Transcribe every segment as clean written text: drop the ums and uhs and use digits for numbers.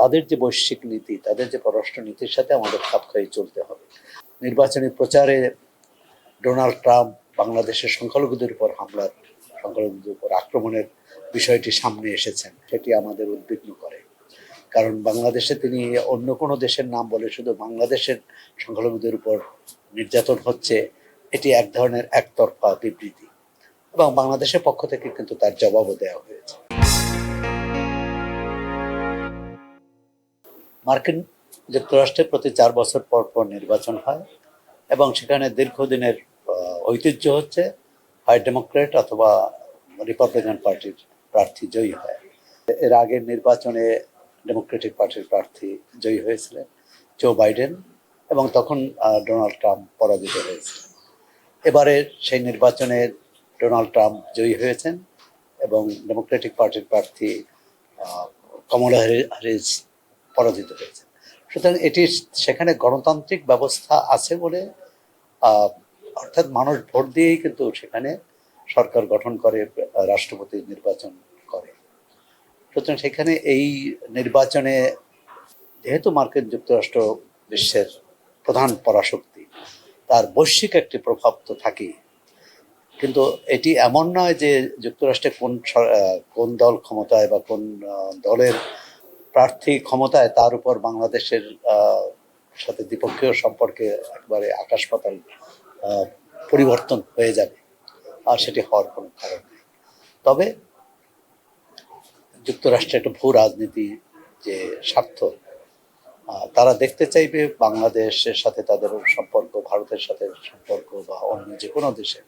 তাদের যে বৈশ্বিক নীতি, তাদের যে পররাষ্ট্র নীতির সাথে আমাদের খাপ খাইয়ে চলতে হবে। নির্বাচনী প্রচারে ডোনাল্ড ট্রাম্প বাংলাদেশের সংখ্যালঘুদের উপর হামলার, সংখ্যালঘুদের উপর আক্রমণের বিষয়টি সামনে এসেছেন, সেটি আমাদের উদ্বিগ্ন করে। কারণ বাংলাদেশে তিনি অন্য কোনো দেশের নাম বলে শুধু বাংলাদেশের সংখ্যালঘুদের উপর নির্যাতন হচ্ছে, এটি এক ধরনের একতরফা বিবৃতি এবং বাংলাদেশের পক্ষ থেকে কিন্তু তার জবাবও দেওয়া হয়েছে। মার্কিন যুক্তরাষ্ট্রে প্রতি 4 বছর পর পর নির্বাচন হয় এবং সেখানে দীর্ঘদিনের ঐতিহ্য হচ্ছে হয় ডেমোক্রেট অথবা রিপাবলিকান পার্টির প্রার্থী জয়ী হয়। এর আগের নির্বাচনে ডেমোক্রেটিক পার্টির প্রার্থী জয়ী হয়েছিলেন জো বাইডেন, এবং তখন ডোনাল্ড ট্রাম্প পরাজিত হয়েছিলেন। এবারে সেই নির্বাচনে ডোনাল্ড ট্রাম্প জয়ী হয়েছেন এবং ডেমোক্রেটিক পার্টির প্রার্থী কমলা হ্যারিস পরাজিত হয়েছেন। সুতরাং এটি সেখানে গণতান্ত্রিক ব্যবস্থা আছে বলে, অর্থাৎ মানুষ ভোট দিয়েই কিন্তু সেখানে সরকার গঠন করে, রাষ্ট্রপতি নির্বাচন করে। সুতরাং সেখানে এই নির্বাচনে যেহেতু মার্কিন যুক্তরাষ্ট্র বিশ্বের প্রধান পরাশক্তি, তার বৈশ্বিক একটি প্রভাব তো থাকেই। কিন্তু এটি এমন নয় যে যুক্তরাষ্ট্রে কোন দল ক্ষমতায় বা কোন দলের প্রার্থী ক্ষমতায় তার উপর বাংলাদেশের সাথে দ্বিপক্ষীয় সম্পর্কে একবারে আকাশ পাতাল পরিবর্তন হয়ে যাবে, আর সেটি হওয়ার কোনো কারণ নেই। তবে যুক্তরাষ্ট্রের একটা ভূ রাজনীতি যে স্বার্থ, তারা দেখতে চাইবে বাংলাদেশের সাথে তাদের সম্পর্ক, ভারতের সাথে সম্পর্ক বা অন্য যে কোনো দেশের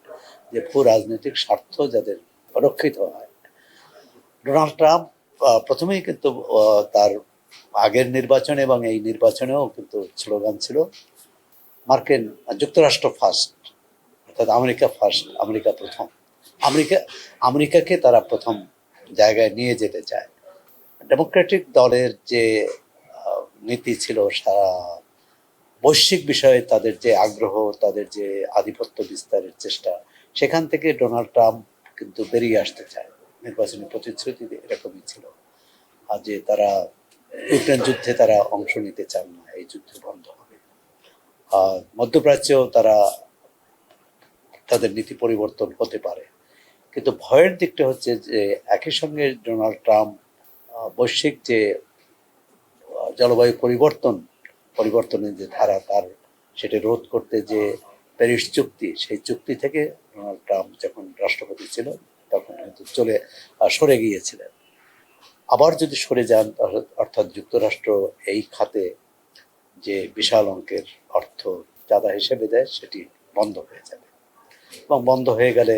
যে ভূ রাজনৈতিক স্বার্থ যাদের রক্ষিত হয়। ডোনাল্ড ট্রাম্প প্রথমেই কিন্তু তার আগের নির্বাচনে এবং এই নির্বাচনেও কিন্তু স্লোগান ছিল মার্কিন যুক্তরাষ্ট্র ফার্স্ট, অর্থাৎ আমেরিকা ফার্স্ট, আমেরিকা প্রথম। আমেরিকাকে তারা প্রথম জায়গায় নিয়ে যেতে চায়। ডেমোক্রেটিক দলের যে নীতি ছিল, সারা বৈশ্বিক বিষয়ে তাদের যে আগ্রহ, তাদের যে আধিপত্য বিস্তারের চেষ্টা, সেখান থেকে ডোনাল্ড ট্রাম্প কিন্তু বেরিয়ে আসতে চায়। নির্বাচনী প্রতিশ্রুতি এরকমই ছিল, আর যে তারা ইউক্রেন যুদ্ধে তারা অংশ নিতে চান না, এই যুদ্ধ বন্ধ হবে। মধ্যপ্রাচ্যেও তারা তাদের নীতি পরিবর্তন হতে পারে। কিন্তু ভয়ের দিকটা হচ্ছে যে একই সঙ্গে ডোনাল্ড ট্রাম্প বৈশ্বিক যে জলবায়ু পরিবর্তনের যে ধারা, তার সেটা রোধ করতে যে প্যারিস চুক্তি, সেই চুক্তি থেকে ডোনাল্ড ট্রাম্প যখন রাষ্ট্রপতি ছিল তখন কিন্তু সরে গিয়েছিলেন। আবার যদি সরে যান, অর্থাৎ যুক্তরাষ্ট্র এই খাতে যে বিশাল অঙ্কের অর্থ চাঁদা হিসেবে দেয়, সেটি বন্ধ হয়ে যাবে এবং বন্ধ হয়ে গেলে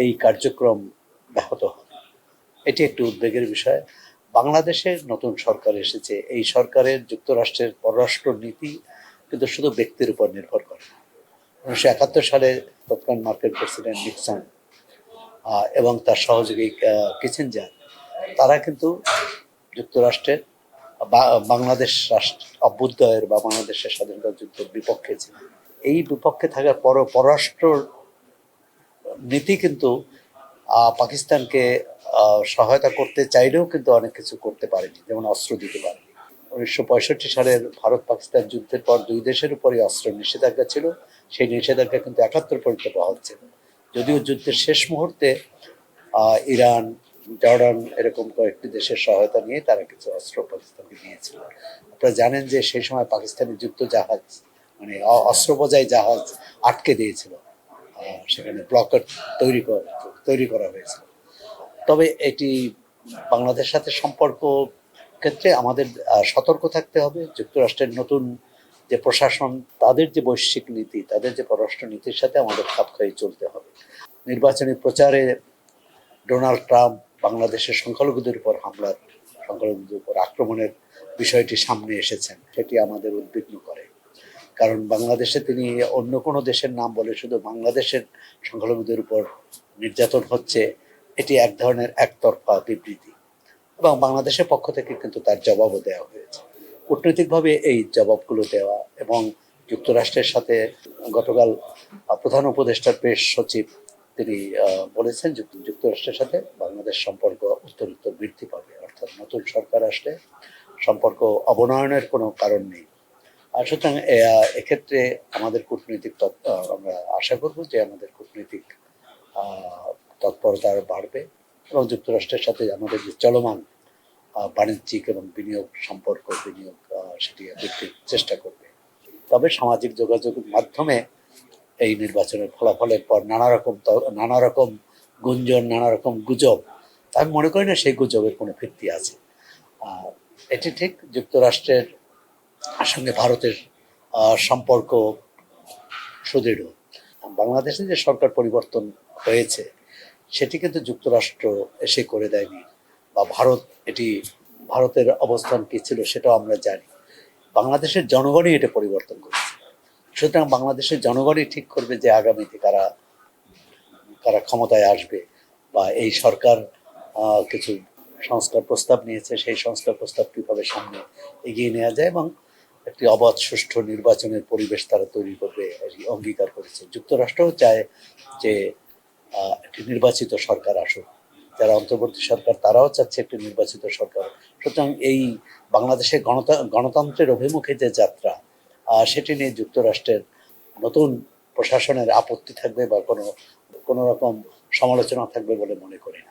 এই কার্যক্রম ব্যাহত হবে। এটি একটি উদ্বেগের বিষয়। বাংলাদেশের নতুন সরকার এসেছে, এই সরকারের যুক্তরাষ্ট্রের পররাষ্ট্র নীতি কিন্তু শুধু ব্যক্তির উপর নির্ভর করে। 1971 সালে তৎকালীন মার্কিন প্রেসিডেন্ট নিক্সন এবং তার সহযোগী কিসিঞ্জার, তারা কিন্তু যুক্তরাষ্ট্রের বাংলাদেশ অভ্যুদয়ের বা বাংলাদেশের স্বাধীনতা যুদ্ধের বিপক্ষে ছিলেন। এই বিপক্ষে থাকার পরও পররাষ্ট্র নীতি কিন্তু পাকিস্তানকে সহায়তা করতে চাইলেও কিন্তু অনেক কিছু করতে পারেনি, যেমন অস্ত্র দিতে পারেনি। 1965 সালের ভারত পাকিস্তান যুদ্ধের পর দুই দেশের উপরই অস্ত্র নিষেধাজ্ঞা ছিল, সেই নিষেধাজ্ঞা কিন্তু 71 পর্যন্ত বহাল ছিল। যদিও যুদ্ধের শেষ মুহূর্তে ইরান, জর্ডান এরকম কয়েকটি দেশের সহায়তা নিয়ে তারা কিছু অস্ত্র পাকিস্তানকে দিয়েছিল। আপনারা জানেন যে সেই সময় পাকিস্তানি যুদ্ধ জাহাজ, মানে অস্ত্র বোঝাই জাহাজ আটকে দিয়েছিল, সেখানে ব্লকেট তৈরি করা হয়েছিল। তবে এটি বাংলাদেশের সাথে সম্পর্ক ক্ষেত্রে আমাদের সতর্ক থাকতে হবে। যুক্তরাষ্ট্রের নতুন যে প্রশাসন, তাদের যে বৈশ্বিক নীতি, তাদের যে পররাষ্ট্র নীতির সাথে আমাদের খাপ খাইয়ে চলতে হবে। নির্বাচনী প্রচারে ডোনাল্ড ট্রাম্প বাংলাদেশের সংখ্যালঘুদের উপর হামলার, সংখ্যালঘুদের উপর আক্রমণের বিষয়টি সামনে এসেছেন, সেটি আমাদের উদ্বিগ্ন করে। কারণ বাংলাদেশে তিনি অন্য কোনো দেশের নাম বলে শুধু বাংলাদেশের সংখ্যালঘুদের উপর নির্যাতন হচ্ছে, এটি এক ধরনের একতরফা বিবৃতি এবং বাংলাদেশের পক্ষ থেকে কিন্তু তার জবাবও দেওয়া হয়েছে। কূটনৈতিকভাবে এই জবাবগুলো দেওয়া, এবং যুক্তরাষ্ট্রের সাথে গতকাল প্রধান উপদেষ্টার প্রেস সচিব তিনি বলেছেন যুক্তরাষ্ট্রের সাথে বাংলাদেশ সম্পর্ক উত্তরোত্তর বৃদ্ধি পাবে, অর্থাৎ নতুন সরকার আসলে সম্পর্ক অবনয়নের কোনো কারণ নেই। আর সুতরাং এক্ষেত্রে আমাদের কূটনৈতিক আমরা আশা করব যে আমাদের কূটনৈতিক তৎপরতা আরও বাড়বে এবং যুক্তরাষ্ট্রের সাথে আমাদের যে চলমান বাণিজ্যিক এবং বিনিয়োগ সম্পর্ক সেটি বৃদ্ধির চেষ্টা করবে। তবে সামাজিক যোগাযোগের মাধ্যমে এই নির্বাচনের ফলাফলের পর নানা রকম গুঞ্জন, নানা রকম গুজব, আমি মনে করি না সেই গুজবের কোনো ভিত্তি আছে। এটি ঠিক, যুক্তরাষ্ট্রের সঙ্গে ভারতের সম্পর্ক সুদৃঢ়। বাংলাদেশে যে সরকার পরিবর্তন হয়েছে সেটি কিন্তু যুক্তরাষ্ট্র এসে করে দেয়নি, বা ভারতের অবস্থান কী ছিল সেটাও আমরা জানি। বাংলাদেশের জনগণই এটা পরিবর্তন করেছে। সুতরাং বাংলাদেশের জনগণই ঠিক করবে যে আগামীতে কারা ক্ষমতায় আসবে, বা এই সরকার কিছু সংস্কার প্রস্তাব নিয়েছে, সেই সংস্কার প্রস্তাব কীভাবে সামনে এগিয়ে নেওয়া যায় এবং একটি অবাধ সুষ্ঠু নির্বাচনের পরিবেশ তারা তৈরি করবে অঙ্গীকার করেছে। যুক্তরাষ্ট্রও চায় যে একটি নির্বাচিত সরকার আসুক, যারা অন্তর্বর্তী সরকার তারাও চাচ্ছে একটি নির্বাচিত সরকার। সুতরাং এই বাংলাদেশের গণতন্ত্রের অভিমুখে যে যাত্রা, সেটি নিয়ে যুক্তরাষ্ট্রের নতুন প্রশাসনের আপত্তি থাকবে বা কোনো রকম সমালোচনা থাকবে বলে মনে করি না।